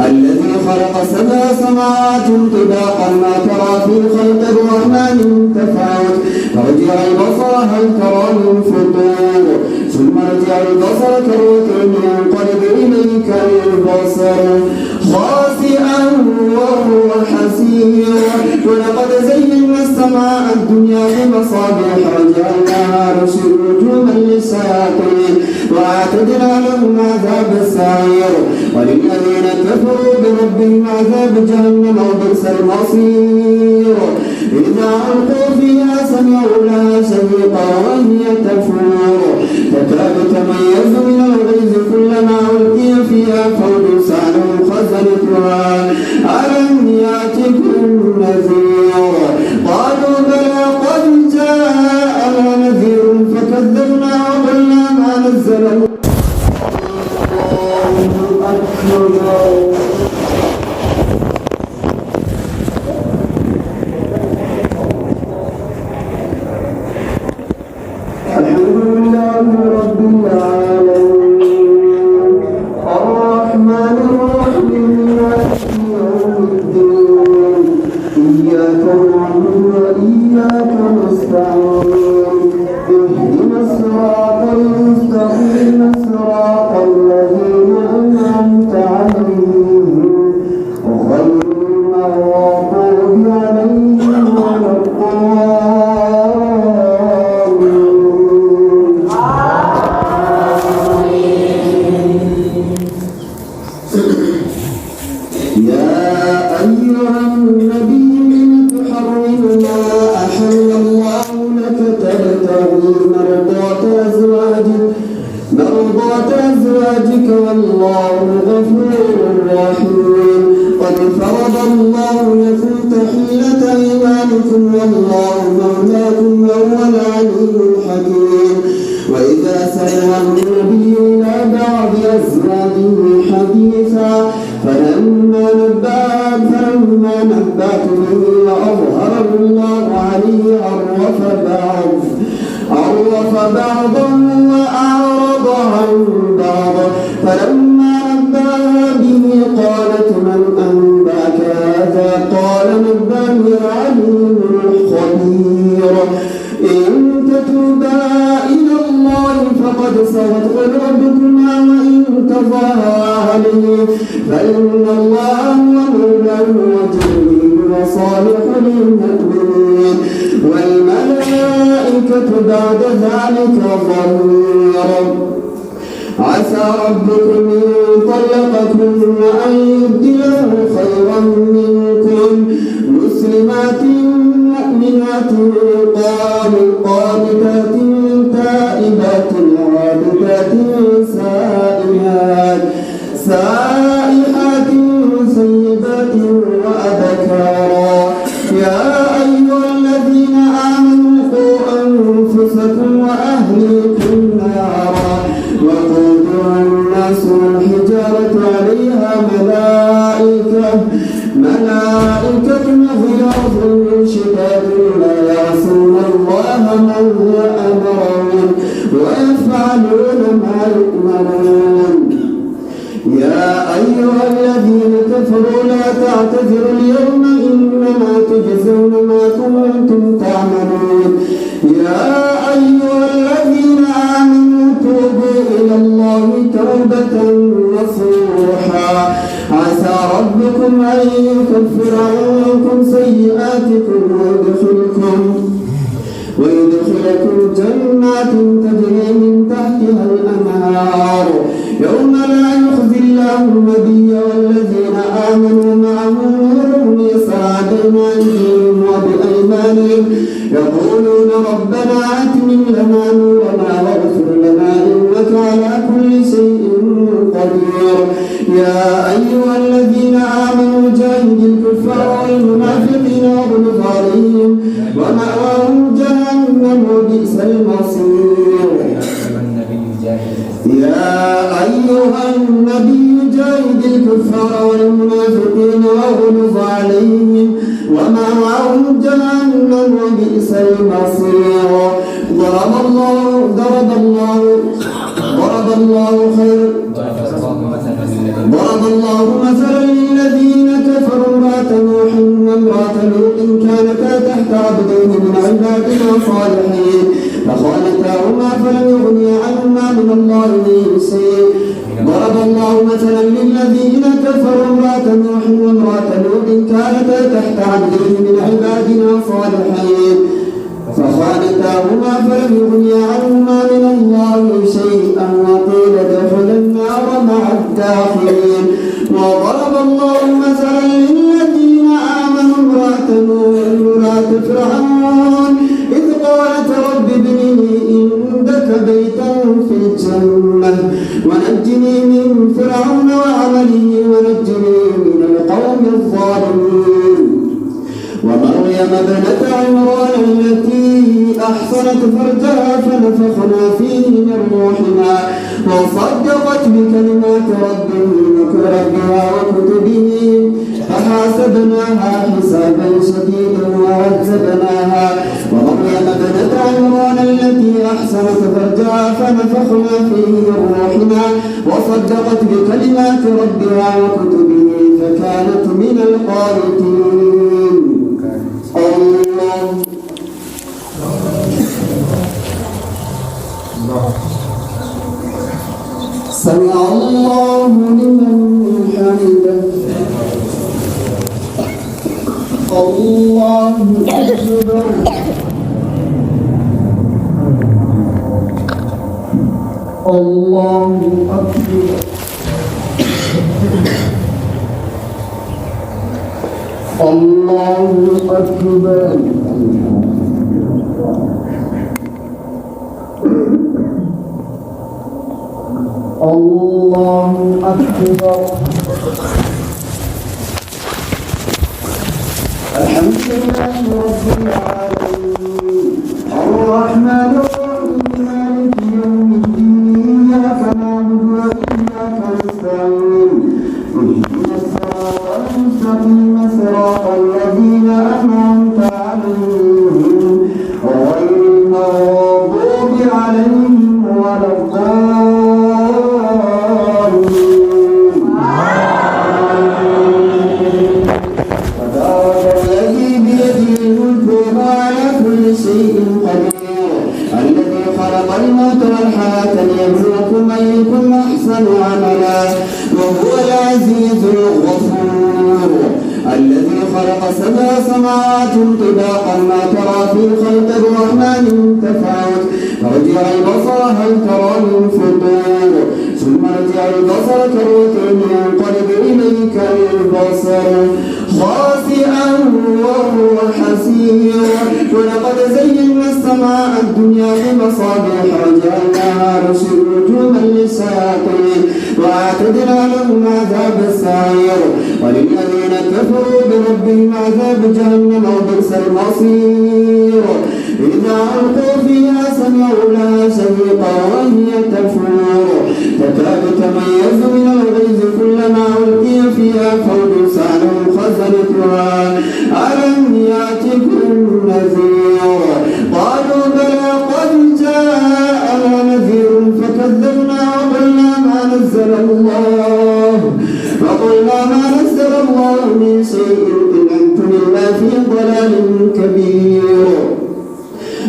الذي خلق 7 سماوات طباقا ما ترى في خلق الرحمن من تفاوت فارجع البصر هل ترى من فطور ثم ارجع البصر كرتين ينقلب إليك البصر خاسئا وهو حسير ولقد زينا السماء الدنيا بمصابيح وجعلناها رجوما للشياطين وأعتدنا لهم عذاب السعير وللذين كفروا بربهم عذاب جهنم وبئس المصير إذا ألقوا فيها سمعوا لها شهيقا وهي تفور تكاد تميز من الغيظ كلما ألقي فيها فوج سألهم خزنتها ألم يأتكم نذير قالوا بلى قد جاءنا نذير فكذبنا وقلنا ما نزل الله أكبر. ضرب الله مثلا صالحين فخانتاهما فلم يغنيا عنهما من الله شيء. ضرب الله مثلا للذين كفروا امرأة نوح وامرأة لوط كانتا تحت عبدين من عبادنا صالحين فخانتاهما فلم يغنيا عنهما من الله شيئا وقيل ادخلا النار مع الداخلين. وضرب الله مثلا للذين آمنوا امرأة نوح وامرأة فرعون إذ قالت رب ابن لي عندك بيتا في الجنة ونجني من فرعون وعمله ونجني من القوم الظالمين. ومريم ابنة عمران التي أحصنت فرجها فنفخنا فيه من روحنا وصدقت بكلمات ربها وكتبه فحاسبناها حسابا شديدا وعذبناها. ومريم ابنة عمران التي أحصنت فرجها فنفخنا فيه من روحنا وصدقت بكلمات ربها وكتبه فكانت من القانتين. الله سمع الله لمن حمده. الله أكبر. الله أكبر. الله أكبر. الله أكبر. الحمد لله رب العالمين الرحمن الرحيم مالك يوم الدين إياك نعبد وإياك نستعين اهدنا الصراط المستقيم صراط الذين أنعمت عليهم غير المغضوب عليهم ولا الضالين. تبارك الذي بيده الملك وهو على كل شيء قدير الذي خلق الموت والحياة ليبلوكم أيكم أحسن عملا وهو العزيز الغفور الذي خلق سبع سماوات طباقا ما ترى في خلق الرحمن من تفاوت فرجع البصر هل ترى من فطور ثم رجع البصر كرتين ينقلب إليك البصر خاسئا وهو حسير. ولقد زينا السماء الدنيا بمصابيح وجعلناها رجوما للشياطين وأعتدنا لهم عذاب السعير. وللذين كفروا بربهم عذاب جهنم وبئس المصير. إذا ألقوا فيها سمعوا لها شهيقا وهي تفور تكاد تميز من الغيظ كلما ألقي فيها فوج سألهم خزنتها ألم يأتكم نذير قالوا بلى قد جاءنا نذير فكذبنا وقلنا ما نزل الله من شيء إن أنتم إلا في ضلال كبير.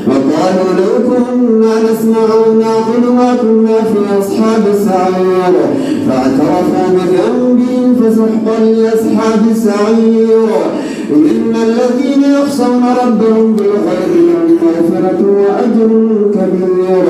وقالوا لو كنا نسمع أو نعقل ما كنا في أصحاب السعير فاعترفوا بذنبهم فسحقا لأصحاب السعير. إن الذين يخشون ربهم بالغيب لهم مغفرة وأجر كبير.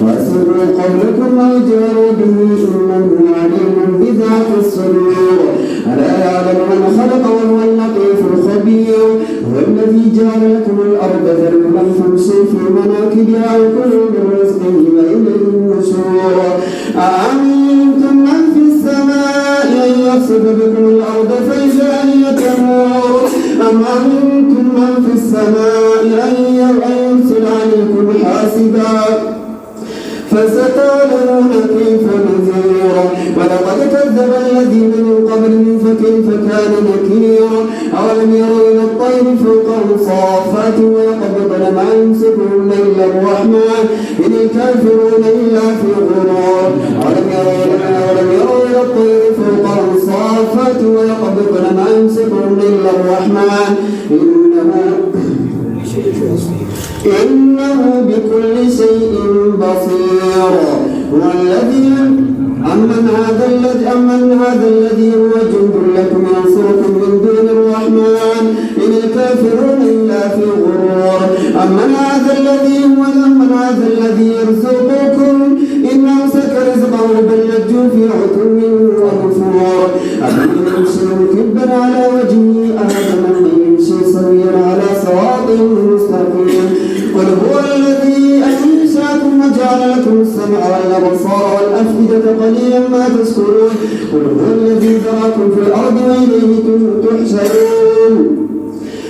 وأسروا قولكم أو جهروا به إنه عليم بذات الصدور. ألا يعلم من خلق وهو اللطيف الخبير. هو الذي جعل لكم الأرض ذلولا فامشوا في مناكبها وكلوا من رزقه وإليه النشور. أأمنتم من في السماء أن يخسف بكم الأرض فإذا هي تمور أم أمنتم من في السماء أن يرسل عليكم حاسبا فستعلمون كيف نذير. ولقد كذب الذين من قبلهم فكيف كان نكير. أولم يروا إلى الطير فوقهم صافات ويقبضن ما يمسكهن إلا الرحمن إن الكافرون إلا في غرور. أولم يروا إلى الطير فوقهم صافات ويقبضن ما يمسكهن إلا الرحمن إنه إنه بكل شيء بصير. هو الذي أمن هذا الذي هو جند لكم ينصركم من دون الرحمن إن الكافرون إلا في غرور. أمن هذا الذي يرزقكم إن أمسك رزقه بل لجوا في عتو ونفور. أمن يمشي مكبا على وجهه أهدى من يمشي صغيرا على صراط مستقيم. قل هو الذي أنشأكم وجعل لكم السمع والأبصار والأفئدة قليلا ما تشكرون. قل هو الذي ذراكم في الأرض وإليه تحشرون.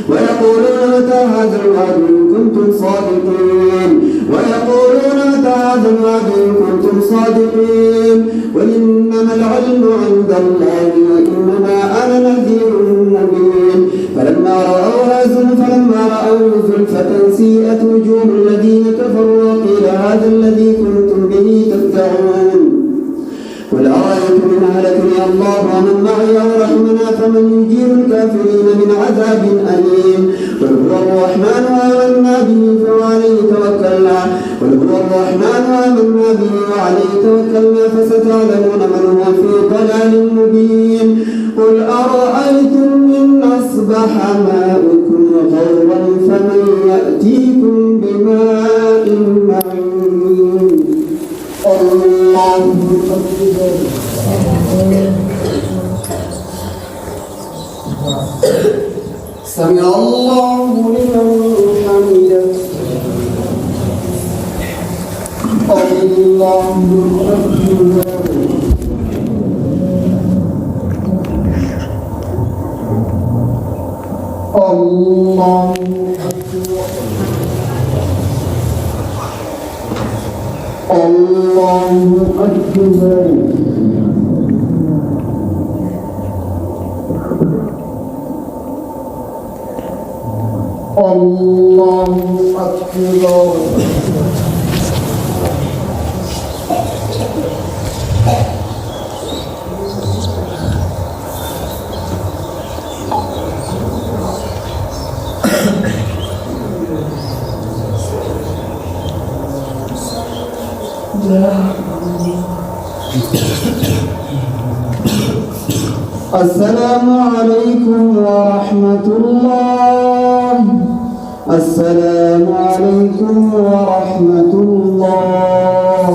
ويقولون متى هذا الوعد إن كنتم صادقين قل إنما العلم عند الله وإنما أنا نذير مبين. فلما رأوه زلفة سيئت وجوه الذين كفروا وقيل هذا الذي كنتم به تدعون. قل أرأيتم إن هلكني الله ومن معي أو رحمنا فمن يجير الكافرين من عذاب أليم. قل هو الرحمن آمنا به وعليه توكلنا فستعلمون من هو في ضلال مبين. قل أرأيتم إن أصبح ماؤكم غورا فمن يأتيكم بماء معين. الله أكبر. سمع الله لمن حمده. الله أكبر. الله أكبر. الله أكبر. الله أكبر. السلام عليكم ورحمة الله. السلام عليكم ورحمة الله.